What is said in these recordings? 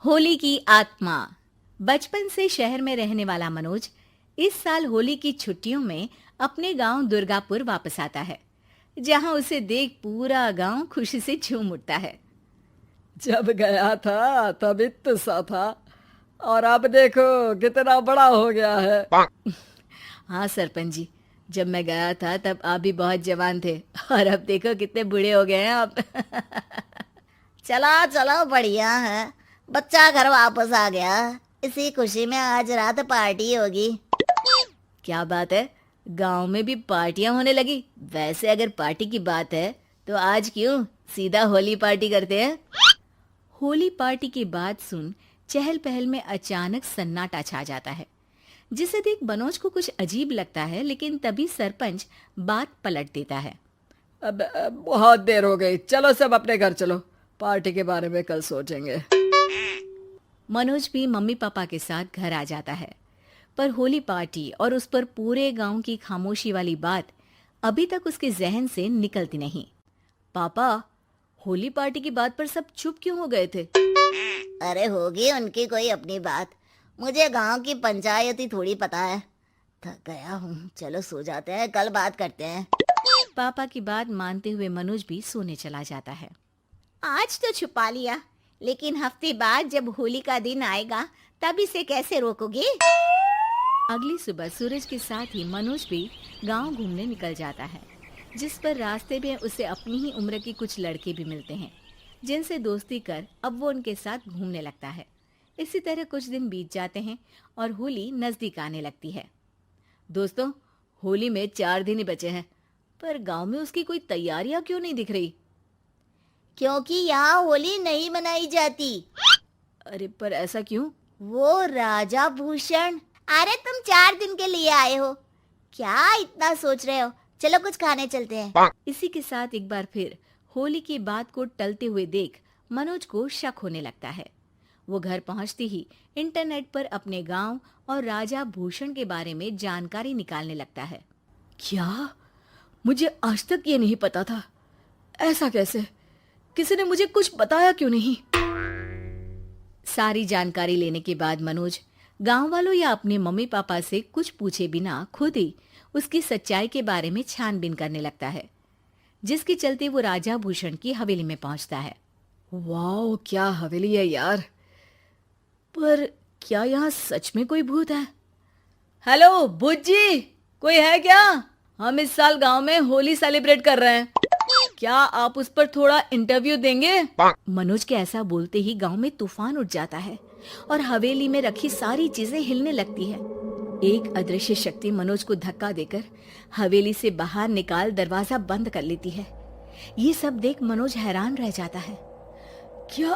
होली की आत्मा। बचपन से शहर में रहने वाला मनोज इस साल होली की छुट्टियों में अपने गांव दुर्गापुर वापस आता है, जहां उसे देख पूरा गांव खुशी से झूम उठता है। जब गया था तब इतना सा था और अब देखो कितना बड़ा हो गया है। हाँ सरपंच जी, जब मैं गया था तब आप भी बहुत जवान थे और अब देखो कितने बूढ़े हो गए हैं आप। चलो चलो, बढ़िया है। बच्चा घर वापस आ गया। इसी खुशी में आज रात पार्टी होगी। क्या बात है, गांव में भी पार्टियां होने लगी। वैसे अगर पार्टी की बात है तो आज क्यों सीधा होली पार्टी करते हैं। होली पार्टी की बात सुन चहल पहल में अचानक सन्नाटा छा जाता है, जिसे देख मनोज को कुछ अजीब लगता है, लेकिन तभी सरपंच बात पलट देता है। अब बहुत देर हो गई, चलो सब अपने घर चलो, पार्टी के बारे में कल सोचेंगे। मनोज भी मम्मी पापा के साथ घर आ जाता है, पर होली पार्टी और उस पर पूरे गांव की खामोशी वाली बात अभी तक उसके जहन से निकलती नहीं। पापा, होली पार्टी की बात पर सब चुप क्यों हो गए थे? अरे होगी उनकी कोई अपनी बात। मुझे गांव की पंचायत ही थोड़ी पता है। थक गया हूँ, चलो सो जाते हैं, कल बात करते हैं। पापा की बात मानते हुए मनोज भी सोने चला जाता है। आज तो छुपा लिया, लेकिन हफ्ते बाद जब होली का दिन आएगा तब इसे कैसे रोकोगे? अगली सुबह सूरज के साथ ही मनोज भी गांव घूमने निकल जाता है, जिस पर रास्ते में उसे अपनी ही उम्र के कुछ लड़के भी मिलते हैं, जिनसे दोस्ती कर अब वो उनके साथ घूमने लगता है। इसी तरह कुछ दिन बीत जाते हैं और होली नजदीक आने लगती है। दोस्तों, होली में 4 दिन ही बचे हैं, पर गांव में उसकी कोई तैयारियां क्यों नहीं दिख रही? क्योंकि यहाँ होली नहीं मनाई जाती। अरे पर ऐसा क्यों? वो राजा भूषण। अरे तुम 4 दिन के लिए आए हो, क्या इतना सोच रहे हो? चलो कुछ खाने चलते हैं। इसी के साथ एक बार फिर होली की बात को टलते हुए देख मनोज को शक होने लगता है। वो घर पहुंचते ही इंटरनेट पर अपने गांव और राजा भूषण के बारे में जानकारी निकालने लगता है। क्या? मुझे आज तक ये नहीं पता था। ऐसा कैसे? किसी ने मुझे कुछ बताया क्यों नहीं? सारी जानकारी लेने के बाद मनोज गांव वालों या अपने मम्मी पापा से कुछ पूछे बिना खुद ही उसकी सच्चाई के बारे में छानबीन करने लगता है, जिसके चलते वो राजा भूषण की हवेली में पहुंचता है। वाह, क्या हवेली है यार। पर क्या यहाँ सच में कोई भूत है? हेलो भूत जी, कोई है क्या? हम इस साल गांव में होली सेलिब्रेट कर रहे हैं, क्या आप उस पर थोड़ा इंटरव्यू देंगे? मनोज के ऐसा बोलते ही गांव में तूफान उठ जाता है और हवेली में रखी सारी चीजें हिलने लगती है। एक अदृश्य शक्ति मनोज को धक्का देकर हवेली से बाहर निकाल दरवाजा बंद कर लेती है। ये सब देख मनोज हैरान रह जाता है। क्या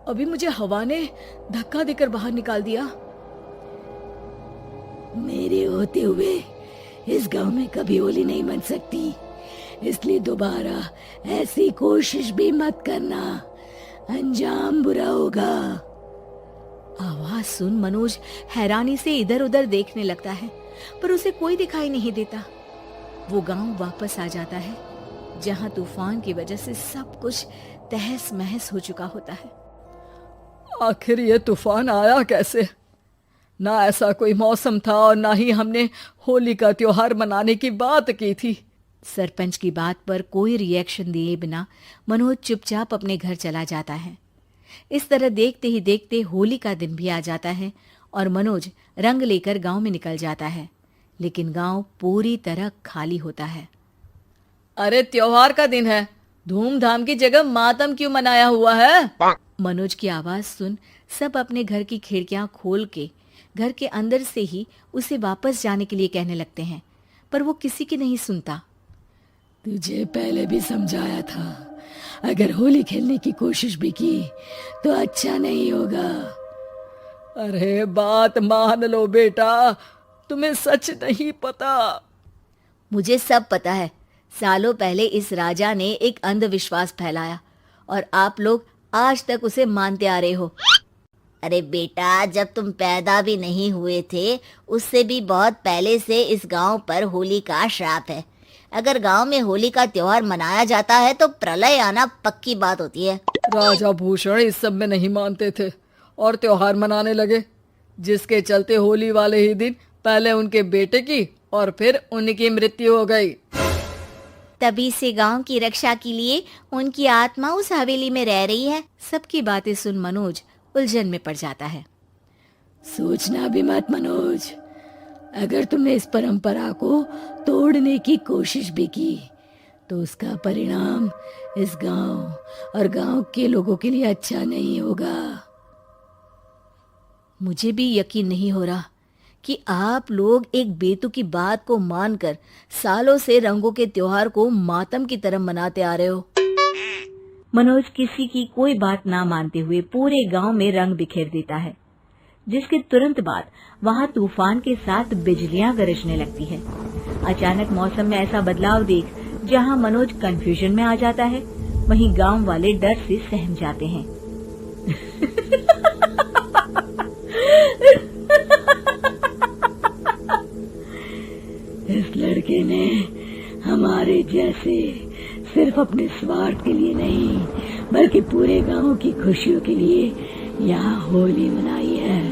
अभी मुझे हवा ने धक्का देकर बाहर निकाल दिया? मेरे होते हुए इस गांव में कभी होली नहीं बन सकती, इसलिए दोबारा ऐसी कोशिश भी मत करना, अंजाम बुरा होगा। आवाज सुन मनोज हैरानी से इधर उधर देखने लगता है, पर उसे कोई दिखाई नहीं देता। वो गांव वापस आ जाता है, जहां तूफान की वजह से सब कुछ तहस महस हो चुका होता है। आखिर ये तूफान आया कैसे? ना ऐसा कोई मौसम था और ना ही हमने होली का त्योहार मनाने की बात की थी। सरपंच की बात पर कोई रिएक्शन दिए बिना मनोज चुपचाप अपने घर चला जाता है। इस तरह देखते ही देखते होली का दिन भी आ जाता है और मनोज रंग लेकर गांव में निकल जाता है, लेकिन गांव पूरी तरह खाली होता है। अरे त्योहार का दिन है, धूमधाम की जगह मातम क्यों मनाया हुआ है? मनोज की आवाज सुन सब अपने घर की खिड़कियां खोल के घर के अंदर से ही उसे वापस जाने के लिए कहने लगते हैं, पर वो किसी की नहीं सुनता। तुझे पहले भी समझाया था, अगर होली खेलने की कोशिश भी की तो अच्छा नहीं होगा। अरे बात मान लो बेटा, तुम्हें सच नहीं पता। मुझे सब पता है। सालों पहले इस राजा ने एक अंधविश्वास फैलाया और आप लोग आज तक उसे मानते आ रहे हो। अरे बेटा, जब तुम पैदा भी नहीं हुए थे उससे भी बहुत पहले से इस गांव पर होली का श्राप है। अगर गांव में होली का त्योहार मनाया जाता है तो प्रलय आना पक्की बात होती है। राजा भूषण इस सब में नहीं मानते थे और त्योहार मनाने लगे, जिसके चलते होली वाले ही दिन पहले उनके बेटे की और फिर उनकी मृत्यु हो गई। तभी से गांव की रक्षा के लिए उनकी आत्मा उस हवेली में रह रही है। सबकी बातें सुन मनोज उलझन में पड़ जाता है। सोचना भी मत मनोज, अगर तुमने इस परंपरा को तोड़ने की कोशिश भी की तो उसका परिणाम इस गांव और गांव के लोगों के लिए अच्छा नहीं होगा। मुझे भी यकीन नहीं हो रहा कि आप लोग एक बेतुकी बात को मानकर सालों से रंगों के त्योहार को मातम की तरह मनाते आ रहे हो। मनोज किसी की कोई बात ना मानते हुए पूरे गांव में रंग बिखेर देता है, जिसके तुरंत बाद वहां तूफान के साथ बिजलियां गरजने लगती है। अचानक मौसम में ऐसा बदलाव देख जहां मनोज कंफ्यूजन में आ जाता है, वहीं गांव वाले डर से सहम जाते हैं। इस लड़के ने हमारे जैसे सिर्फ अपने स्वार्थ के लिए नहीं बल्कि पूरे गांव की खुशियों के लिए यहाँ होली मनाई है,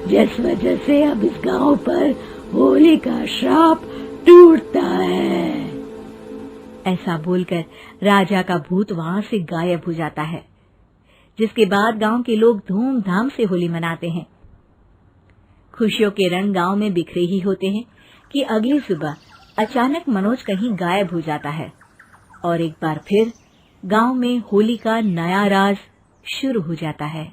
जिस वजह से अब इस गांव पर होली का श्राप टूटता है। ऐसा बोलकर राजा का भूत वहां से गायब हो जाता है, जिसके बाद गांव के लोग धूमधाम से होली मनाते हैं। खुशियों के रंग गांव में बिखरे ही होते हैं कि अगली सुबह अचानक मनोज कहीं गायब हो जाता है और एक बार फिर गांव में होली का नया राज शुरू हो जाता है।